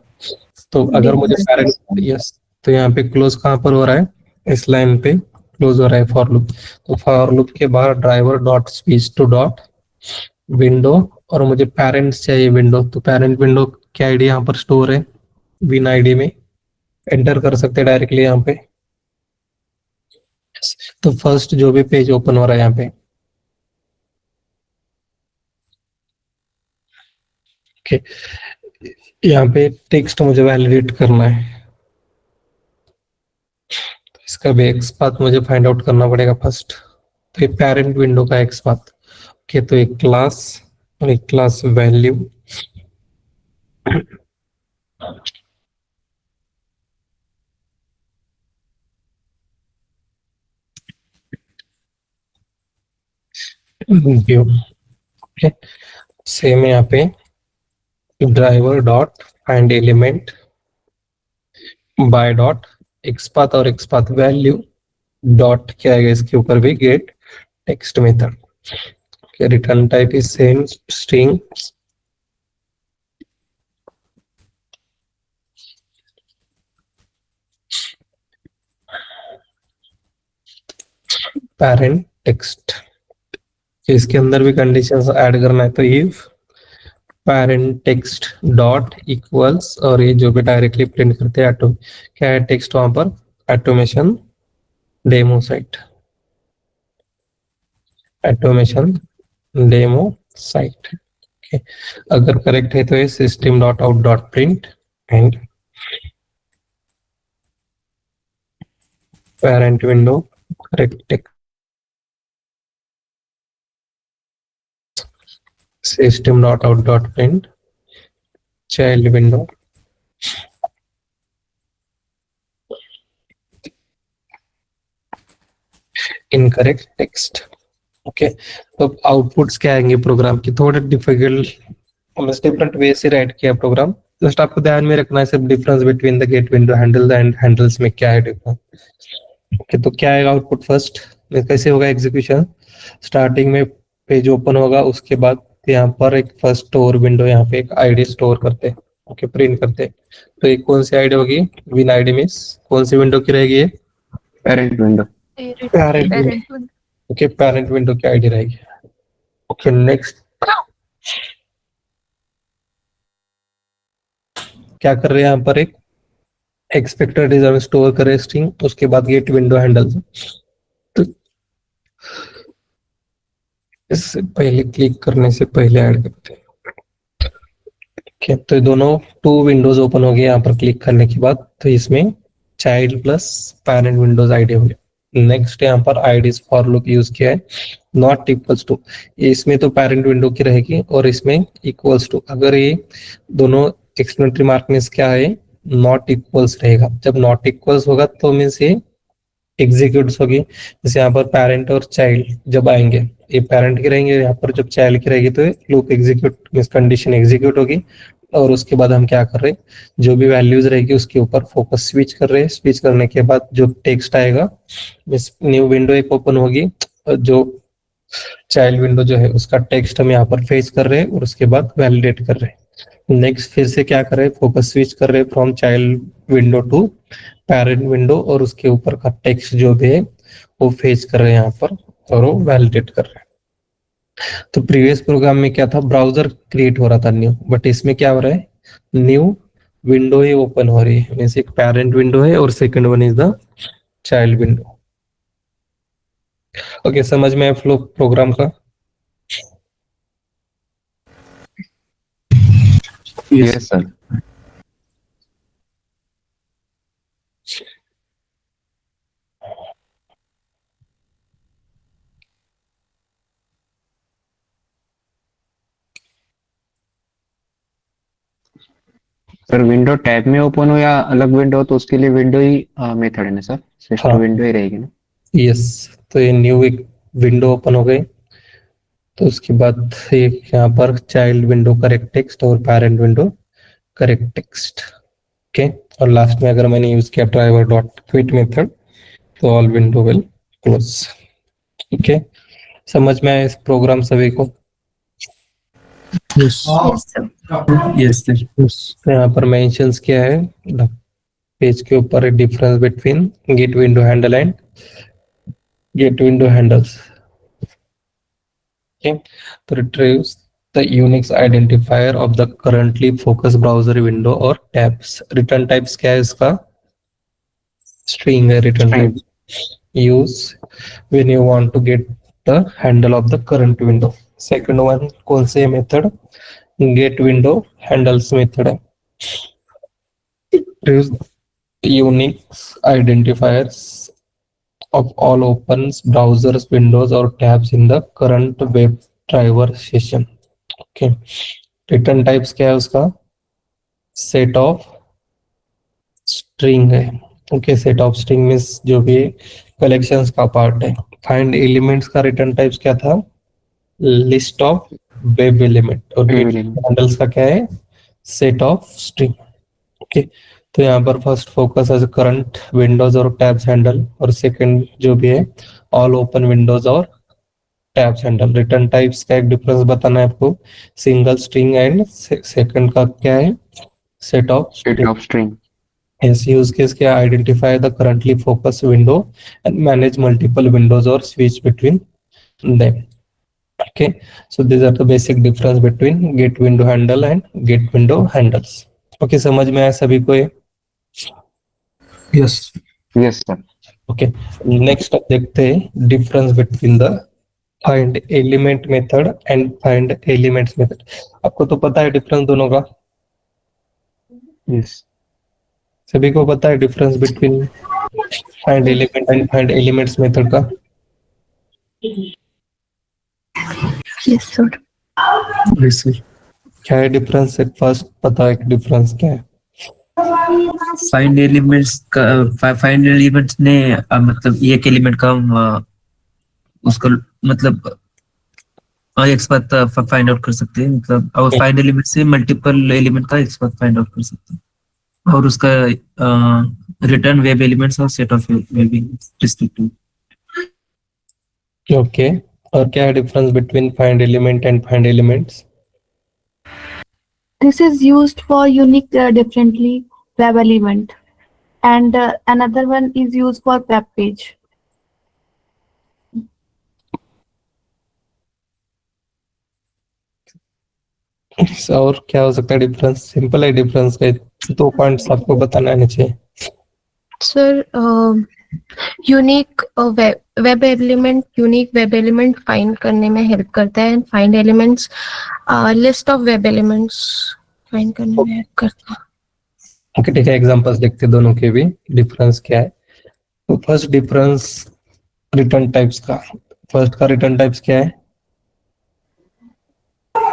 तो अगर मुझे पैरेंट, यस, तो यहाँ पे क्लोज कहाँ पर हो रहा है? इस लाइन पे क्लोज हो रहा है फॉर लूप। तो फॉर लूप के बाहर driver dot switch to dot window, और मुझे पेरेंट्स चाहिए विंडो। तो पेरेंट विंडो की आईडी यहाँ पर स्टोर है विन आईडी में, एंटर कर सकते हैं डायरेक्टली यहाँ पे। तो फर्स्ट जो भी पेज ओपन हो रहा है यहाँ पे, ओके, यहाँ पे टेक्स्ट मुझे वैलिडेट करना है। तो इसका भी एक्स पाथ मुझे फाइंड आउट करना पड़ेगा फर्स्ट। तो ये पेरेंट विंडो का एक्स पाथ। ओके, तो एक क्लास और एक class value, view. Okay, same यहाँ पे driver dot find element by dot x path और एक्स पाथ वैल्यू डॉट क्या आएगा इसके ऊपर भी? Gate text method. Return type is same string, parent text. इसके अंदर भी कंडीशंस ऐड करना है। तो if parent text dot equals, और ये जो भी डायरेक्टली प्रिंट करते हैं ऑटो, क्या है टेक्स्ट वहां पर? Automation demo site, automation demo site. Okay, अगर करेक्ट है तो ये system dot out dot print and parent window correct text system dot out dot print child window incorrect text। Okay, तो आउटपुट्स क्या आएंगे प्रोग्राम की? थोड़ा डिफरेंट वे से राइट किया प्रोग्राम। जस्ट आपको ध्यान में रखना है सिर्फ difference between the get window handle and handles में क्या है डिफरेंस। ओके, तो क्या आएगा आउटपुट फर्स्ट? कैसे होगा एग्जीक्यूशन? स्टार्टिंग में पेज ओपन होगा, उसके बाद यहाँ पर एक फर्स्ट स्टोर विंडो, यहाँ पे एक आईडी स्टोर करते हैं। ओके, प्रिंट करते हैं। तो एक कौन सी आईडी होगी? विन आईडी मीन्स कौन सी विंडो की रहेगी? ये parent window. Parent window. Okay, parent window की आईडी रहेगी। ओके, नेक्स्ट क्या कर रहे हैं? यहाँ पर एक एक्सपेक्टेड रिजल्ट स्टोर करे स्ट्रिंग, उसके बाद गेट विंडो हैंडल। तो इससे पहले क्लिक करने से पहले ऐड करते हैं। ओके, तो ये दोनों टू विंडोज ओपन हो गए यहाँ पर क्लिक करने के बाद। तो इसमें child plus parent Windows ID हो गया। नेक्स्ट यहाँ पर आईडीज फॉर लूप यूज किया है, नॉट इक्वल्स टू। इसमें तो पेरेंट विंडो की रहेगी और इसमें इक्वल्स टू। अगर ये दोनों एक्सक्लेमेटरी मार्क मीन्स क्या है? नॉट इक्वल्स रहेगा। जब नॉट इक्वल्स होगा तो मीन्स ये एग्जीक्यूट्स होगी। जैसे यहाँ पर पेरेंट और चाइल्ड जब आएंगे, ये पेरेंट की रहेंगे, यहाँ पर जब चाइल्ड की रहेगी तो loop execute means condition execute होगी। और उसके बाद हम क्या कर रहे हैं? जो भी वैल्यूज रहेगी उसके ऊपर फोकस स्विच कर रहे हैं। स्विच करने के बाद जो टेक्स्ट आएगा, न्यू विंडो एक ओपन होगी, जो चाइल्ड विंडो जो है उसका टेक्स्ट हम यहाँ पर फेच कर रहे हैं और उसके बाद वैलिडेट कर रहे हैं। नेक्स्ट फिर से क्या कर रहे हैं, फोकस स्विच कर रहे हैं from child window to parent window और उसके ऊपर का टेक्स्ट जो भी है वो फेच कर रहे हैं यहाँ पर और वो वैलिडेट कर रहे हैं। तो प्रीवियस प्रोग्राम में क्या था, ब्राउजर क्रिएट हो रहा था न्यू, बट इसमें क्या हो रहा है, न्यू विंडो ही ओपन हो रही है। मींस एक पेरेंट विंडो है और second one is the child window. Okay, समझ में आया फ्लो प्रोग्राम का? Yes sir. Sir window tab में ओपन हो या अलग विंडो हो तो उसके लिए विंडो ही मेथड है ना सर, सिस्टम हाँ। विंडो ही रहेगी ना? यस, तो ये न्यू एक विंडो ओपन हो गई, तो उसके बाद ये यहाँ पर चाइल्ड विंडो करेक्ट टेक्स्ट और parent window correct text. Okay, और लास्ट में अगर मैंने यूज किया ड्राइवर डॉट क्विट मेथड तो all window will close. Okay, समझ में आया इस प्रोग्राम सभी को? Yes. Yes, sir. Yes, sir. तो यहाँ पर मेंशंस क्या है पेज के ऊपर, difference between get window handle and get window handles. Okay, तो retrieves the Unix identifier of the currently focus browser window और टैब्स। रिटर्न टाइप्स क्या है इसका, स्ट्रिंग है return type. Use when you want to get the handle of the current window. Second one कौन से मेथड, get window handles method है। Use Unix identifiers of all opens browsers windows or tabs in the current web driver session. Okay, return types क्या है उसका, set of string है। okay, set of string means जो भी collections का part है। find elements का return types क्या था, list of web element। और Web element। handles का क्या है, set of string। okay, तो यहाँ पर first focus as current windows और टैब्स हैंडल, और सेकंड जो भी है ऑल ओपन विंडोज और टैब्स हैंडल। रिटर्न टाइप्स का एक डिफरेंस बताना है आपको, सिंगल स्ट्रिंग एंड सेकंड का क्या है, सेट ऑफ स्ट्रिंग। ऐसे यूज केस क्या, identify the currently focus window and manage multiple windows और switch between them. Okay, so this are the basic difference between get window handle and get window handles. Okay, समझ में आया सभी को ये? Yes. Yes sir. Okay, next अब देखते हैं difference between the find element method and find elements method. आपको तो पता है डिफरेंस दोनों का, यस सभी को पता है difference between find element and find elements method का? Yes, sir. Yes, sir. क्या है डिफरेंस, एक फर्स्ट पता है डिफरेंस क्या है? फाइंड एलिमेंट्स ने मतलब एक एलिमेंट का उसका मतलब एक साथ फाइंड आउट कर सकते हैं, मतलब और फाइंड एलिमेंट से मल्टीपल एलिमेंट का एक साथ फाइंड आउट कर सकते हैं, और उसका रिटर्न वेब एलिमेंट्स और set of web elements respective. Okay, और क्या है difference between find element and find elements? This is used for unique differently web element, and another one is used for web page. और क्या हो सकता है difference? Simple है difference का, 2 पॉइंट्स आपको बताना आने चाहिए। Sir unique web element unique web element find करने में हेल्प करता है, and find elements list of web elements find करने में हेल्प करता है। ओके, ठीक है, एग्जांपल्स देखते हैं दोनों के भी डिफरेंस क्या है। तो फर्स्ट डिफरेंस रिटर्न टाइप्स का, फर्स्ट का रिटर्न टाइप्स क्या है?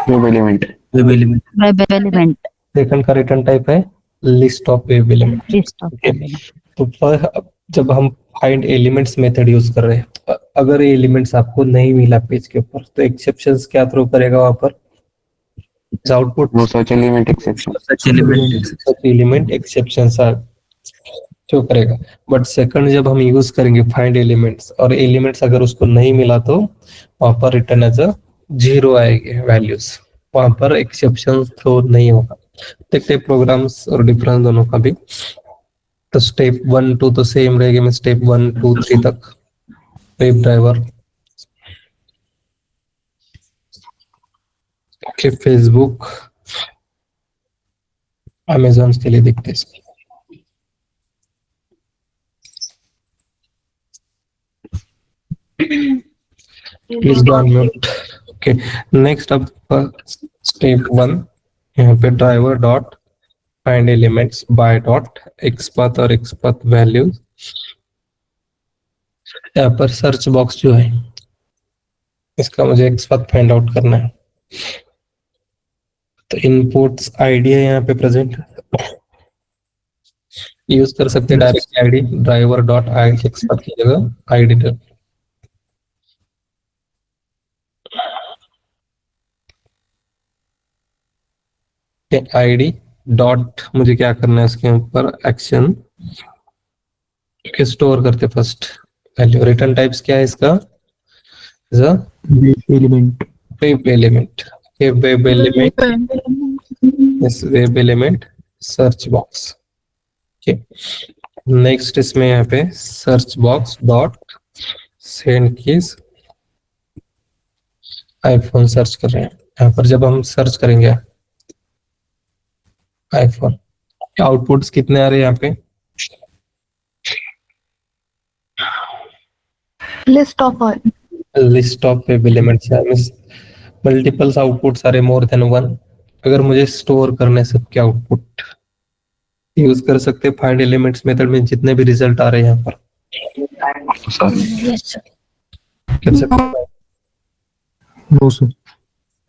Web element. Web element. Web element second का रिटर्न टाइप है list of web element. List of तो जब हम फाइंड एलिमेंट्स मेथड यूज कर रहे हैं, अगर ये एलिमेंट्स आपको नहीं मिला पेज के ऊपर तो एक्सेप्शंस क्या थ्रो करेगा वहां पर, आउटपुट वो search element exception. Search element. Element exceptions are show करेगा। बट सेकंड जब हम यूज करेंगे फाइंड एलिमेंट्स और एलिमेंट्स अगर उसको नहीं मिला तो वहां पर रिटर्न एज अ 0 आएगी वैल्यूज, वहां पर एक्सेप्शन थ्रो नहीं होगा। देखते हैं प्रोग्राम्स और डिफरेंस दोनों का भी। तो स्टेप 1 2 तो सेम रहेगी, मैं स्टेप 1 2 3 तक वेब ड्राइवर के फेसबुक अमेजॉन के लिए देखते हैं इसको। Please go on mute. Okay, next अब स्टेप 1 यहाँ पे driver dot find elements bye dot XPath और एक्सपाथ वैल्यू। यहाँ पर सर्च बॉक्स जो है इसका मुझे एक्सपाथ फाइंड आउट करना है। तो इनपुट्स आईडी है यहाँ पे प्रेजेंट, यूज कर सकते हैं direct ID driver dot I XPath की जगह आईडी। आईडी डॉट मुझे क्या करना है इसके ऊपर एक्शन स्टोर करते फर्स्ट वैल्यू। रिटर्न टाइप्स क्या है इसका, element web element. Web element इस web element search box. Next इसमें यहाँ पे search box dot send keys iPhone search कर रहे हैं। यहाँ पर जब हम सर्च करेंगे आईफोन, आउटपुट्स कितने आ रहे हैं यहाँ पे, List of all. List of web elements multiples outputs are more than 1। अगर मुझे स्टोर करने सबके आउटपुट यूज कर सकते हैं फाइंड एलिमेंट्स मेथड में जितने भी रिजल्ट आ रहे हैं यहाँ पर कर सकते हैं। नो सर,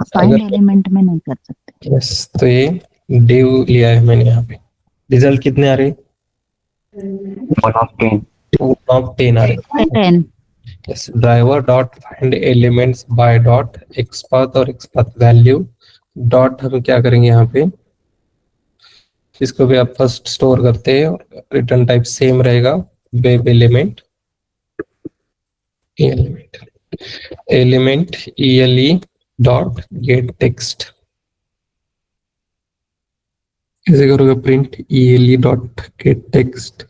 फाइंड अगर- एलिमेंट में नहीं कर सकते। यस, तो ये डिव लिया है मैंने यहाँ पे। रिजल्ट कितने आ रहे हैं, 1 of 10। 2 of 10 आ रहे हैं। 10 yes, driver dot find elements bye dot XPath और एक्सपाथ वैल्यू डॉट हम क्या करेंगे यहाँ पे, इसको भी आप फर्स्ट स्टोर करते हैं और रिटर्न टाइप सेम रहेगा web element element ele dot gate text. कैसे करोगे print ele dot gate text.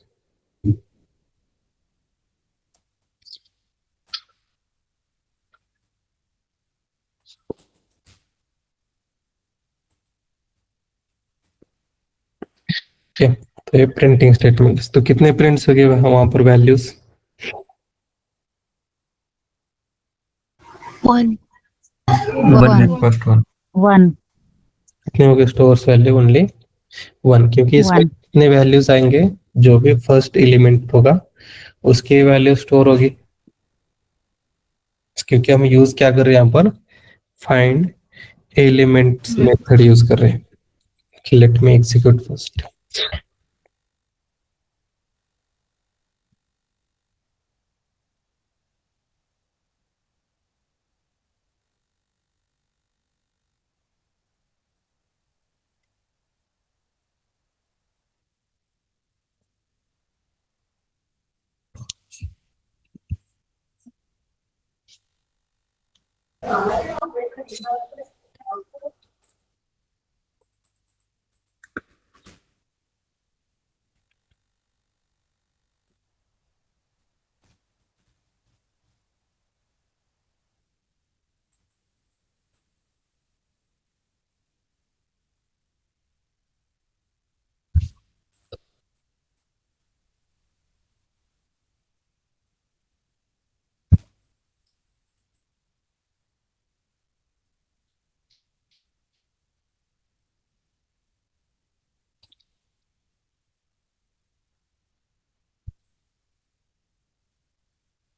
ठीक है, तो ये प्रिंटिंग स्टेटमेंट। तो कितने प्रिंट्स हो गए वहां पर वैल्यूज, 1 फर्स्ट वन 1 कितने हो गए स्टोर्स वैल्यू ओनली 1, क्योंकि इसमें 1 कितने वैल्यूज आएंगे, जो भी फर्स्ट एलिमेंट होगा उसकी वैल्यू स्टोर होगी। क्योंकि हम यूज क्या कर रहे हैं यहाँ पर, फाइंड एलिमेंट्स मेथड यूज कर रहे हैं। Let me execute first.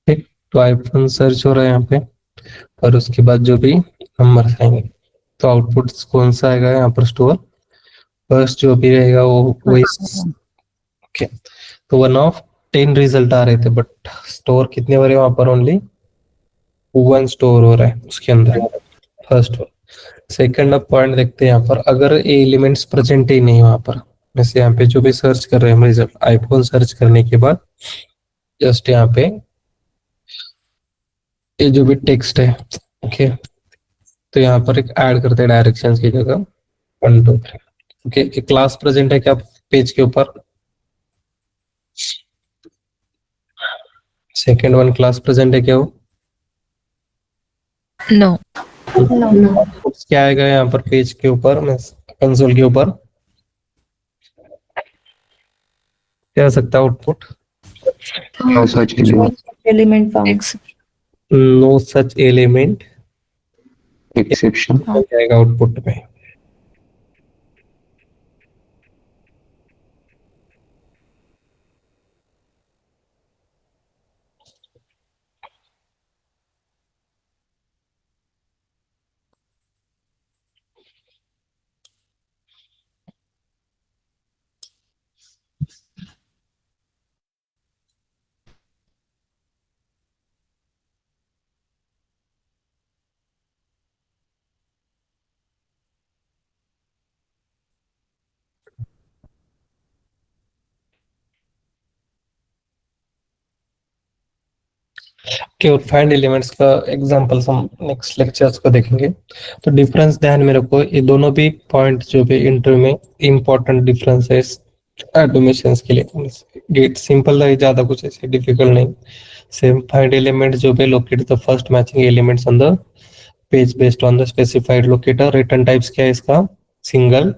ठीक, तो आईफोन सर्च हो रहा है यहाँ पे और उसके बाद जो भी नंबर आएंगे तो आउटपुट कौन सा आएगा यहाँ पर स्टोर, फर्स्ट जो भी रहेगा वो वही। ओके, तो 1 of 10 रिजल्ट आ रहे थे बट स्टोर कितने हो रहे हैं वहां पर, ओनली 1 स्टोर हो रहा है उसके अंदर फर्स्ट वन। सेकंड अब पॉइंट देखते हैं यहाँ पर, अगर एलिमेंट्स प्रेजेंट ही नहीं वहां पर वैसे यहाँ पे जो भी सर्च कर रहे हैं हम रिजल्ट आईफोन सर्च करने के बाद जस्ट यहाँ पे ये जो भी टेक्स्ट है, ओके, तो यहाँ पर एक ऐड करते हैं डायरेक्शंस की जगह 1 2 3। ओके, एक क्लास प्रेजेंट है क्या पेज के ऊपर? सेकेंड वन क्लास प्रेजेंट है क्या वो? नो। आउटपुट्स क्या आएगा यहाँ पर पेज के ऊपर, कंसोल के ऊपर क्या आ सकता है output? No such element found. No such element exception. जाएगा आउटपुट में। कि और फाइंड एलिमेंट्स का एग्जांपल्स हम नेक्स्ट लेक्चर्स को देखेंगे। तो डिफरेंस ध्यान में रखो, ये दोनों भी पॉइंट जो भी इंटरव्यू में इंपॉर्टेंट डिफरेंस है एडोमेशंस के लिए। गेट सिंपल है, ज्यादा कुछ ऐसे डिफिकल्ट नहीं। सेम फाइंड एलिमेंट जो भी locate the first matching elements on the page based on the specified locator. Return types क्या है इसका? Single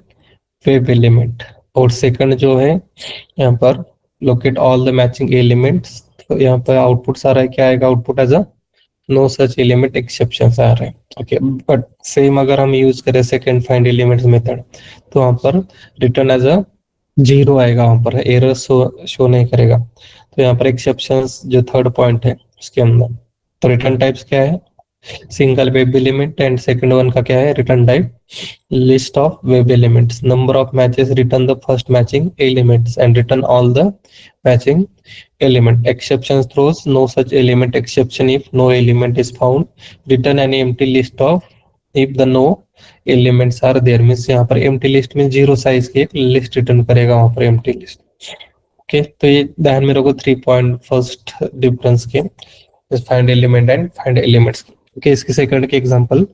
web element. और सेकंड जो है यहाँ पर locate all the matching elements. तो यहाँ पर आउटपुट सारा क्या आएगा? Output as a no such element exception आ रहे हैं। ओके, बट सेम अगर हम यूज करें सेकंड फाइंड एलिमेंट्स मेथड तो वहां पर रिटर्न एज अ 0 आएगा, वहां पर एरर शो नहीं करेगा। तो यहाँ पर एक्सेप्शंस जो थर्ड पॉइंट है उसके अंदर, तो रिटर्न टाइप्स क्या है? Single web element. And second one का क्या है? Return type list of web elements. Number of matches, return the first matching elements and return all the matching element. Exceptions throws no such element exception if no element is found. Return an empty list of if the no elements are there. means यहाँ पर empty list में 0 size की एक list return करेगा वहां पर empty list। Okay, तो ये ध्यान में रखो 3 पॉइंट फर्स्ट डिफरेंस के find element and find elements. Okay, इसके सेकंड के एग्जांपल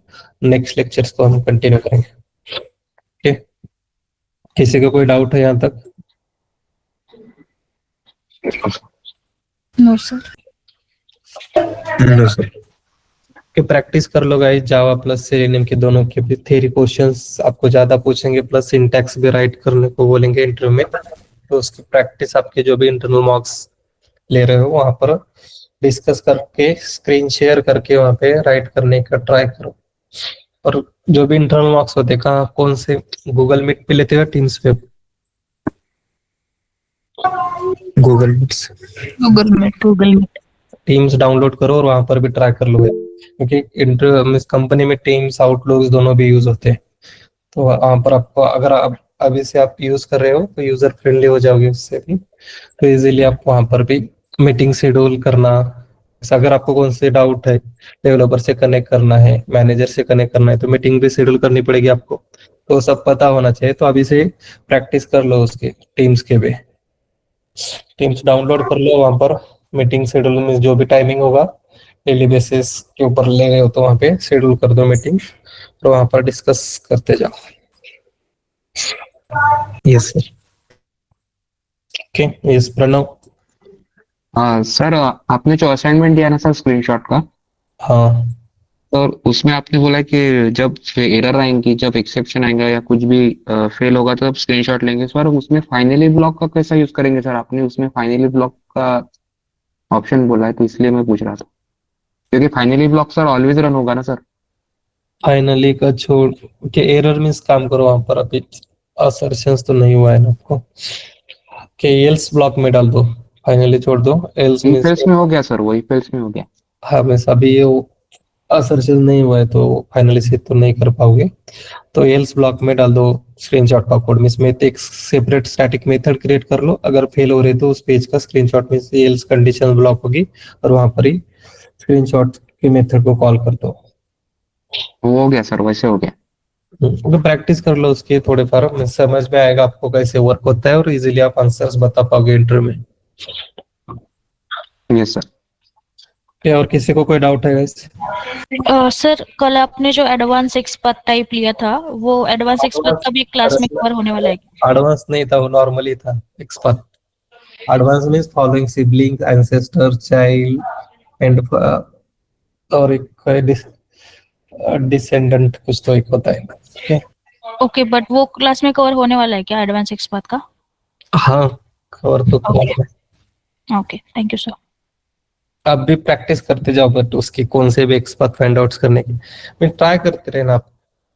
नेक्स्ट लेक्चर्स को हम कंटिन्यू करेंगे। ओके, किसी का कोई डाउट है यहाँ तक? No sir. No sir. कि प्रैक्टिस कर लो गाइस, जावा प्लस सेलेनियम के दोनों के भी थ्योरी क्वेश्चंस आपको ज्यादा पूछेंगे, प्लस सिंटैक्स भी राइट करने को बोलेंगे इंटरव्यू में। तो उसकी प्रैक्टिस आपके जो भी इंटरनल मार्क्स ले रहे हो वहां पर डिस्कस करके स्क्रीन शेयर करके वहां पे राइट करने का ट्राई करो। और जो भी इंटरनल मार्क्स होते हैं कहाँ कौन से गूगल मीट पे लेते हो टीम्स पे? Google Meets. Google Meet. Teams download करो और वहां पर भी ट्राई कर लो, क्योंकि इंटर कंपनी में टीम्स आउटलुक्स दोनों भी यूज होते हैं। तो वहां पर आपको अगर आप अभी से आप यूज कर रहे हो तो यूजर फ्रेंडली हो जाओगे उससे भी, तो इजीली आप वहां पर भी मीटिंग शेड्यूल करना। अगर आपको कौन से डाउट है, डेवलपर से कनेक्ट करना है, मैनेजर से कनेक्ट करना है, तो मीटिंग भी शेड्यूल करनी पड़ेगी आपको, तो सब पता होना चाहिए। तो अभी से प्रैक्टिस कर लो उसके टीम्स के भी। टीम्स डाउनलोड कर लो, वहां पर मीटिंग शेड्यूल में जो भी टाइमिंग होगा डेली बेसिस के ऊपर ले रहे हो तो वहां पे शेड्यूल कर दो मीटिंग, तो वहां पर डिस्कस करते जाओ। Yes sir. Okay, yes Pranav. हाँ सर, आपने जो असाइनमेंट दिया ना सर स्क्रीनशॉट का, हाँ तो उसमें आपने बोला कि जब एरर आएंगी, जब एक्सेप्शन आएगा या कुछ भी फेल होगा तो तब स्क्रीनशॉट लेंगे सर। उसमें फाइनली ब्लॉक का कैसा यूज करेंगे सर? आपने उसमें फाइनली ब्लॉक का ऑप्शन बोला है तो इसलिए मैं पूछ रहा था, क्योंकि finally block sir always run होगा ना सर। फाइनली का छोड़ के एरर मींस काम करो वहां पर, अभी असर्शंस तो नहीं हुआ है ना आपको, के एल्स ब्लॉक में डाल दो, फाइनली छोड़ दो। एल्स वही मींस फेल्स में हो गया सर, वही फेल्स में हो गया। हाँ, मींस अभी ये असर्शन नहीं हुआ है तो फाइनली से तो नहीं कर पाओगे, तो एल्स ब्लॉक में डाल दो स्क्रीनशॉट का कोड। मींस में एक सेपरेट स्टैटिक मेथड क्रिएट कर लो, अगर फेल हो रहे तो उस पेज का स्क्रीनशॉट में से एल्स कंडीशन ब्लॉक होगी और वहां पर ही स्क्रीनशॉट के मेथड को कॉल कर दो। वो हो गया सर, वैसे हो गया। तो प्रैक्टिस कर लो उसकी थोड़े फार, समझ में आएगा आपको कैसे वर्क होता है और इजीली आप आंसर्स बता पाओगे इंटरव्यू में। Yes sir. क्या और किसी को कोई डाउट है गाइस? सर कल आपने जो एडवांस एक्सपर्ट टाइप लिया था वो एडवांस एक्सपर्ट का भी क्लास में कवर होने वाला है? एडवांस नहीं था, वो नॉर्मली था expert. Advance means following sibling, ancestor, child and और एक डिसेंडेंट कुछ तो एक होता है। ओके, बट वो क्लास में कवर होने वाला है क्या एडवांस एक्सपर्ट का? हाँ, कवर तो करना। Okay, thank you sir. आप भी प्रैक्टिस करते जाओ, बट उसकी कौन से भी एक्सपर्ट फाइंड आउट्स करने की मैं ट्राई करते रहना आप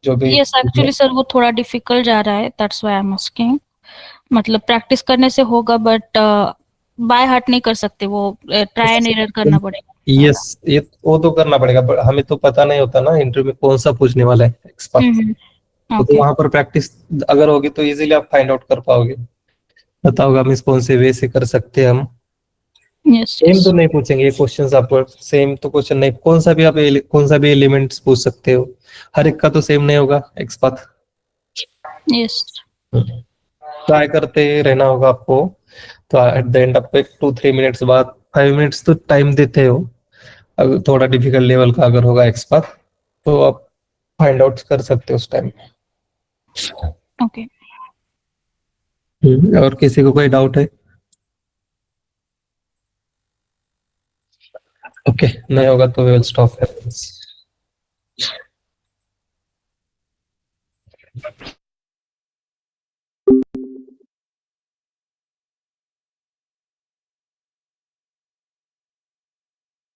जो भी। यस एक्चुअली सर वो थोड़ा डिफिकल्ट जा रहा है, that's why I am asking. मतलब प्रैक्टिस करने से होगा बट बाय हार्ट नहीं कर सकते, वो ट्राई एंड एरर करना पड़ेगा। यस, ये वो तो करना पड़ेगा, but हमें तो पता नहीं होता ना इंटरव्यू में कौन सा पूछने वाला है एक्सपर्ट। तो ओके वहां पर प्रैक्टिस अगर होगी तो इजीली आप फाइंड आउट कर पाओगे। बताओगे हम कौन से वे से कर सकते हैं हम। यस सेम तो नहीं पूछेंगे ये क्वेश्चंस आपको, सेम तो क्वेश्चन नहीं, कौन सा भी आप कौन सा भी एलिमेंट्स पूछ सकते हो, हर एक का तो सेम नहीं होगा एक्सपर्ट। यस ट्राई करते रहना होगा आपको। तो एट द एंड आपको 2-3 मिनट्स बाद 5 मिनट्स तो टाइम देते हो। अगर थोड़ा डिफिकल्ट लेवल का अगर होगा एक्सपर्ट तो आप फाइंड आउट कर सकते हो उस टाइम। ओके। और किसी को कोई डाउट है? ओके, नहीं होगा तो वी विल स्टॉप।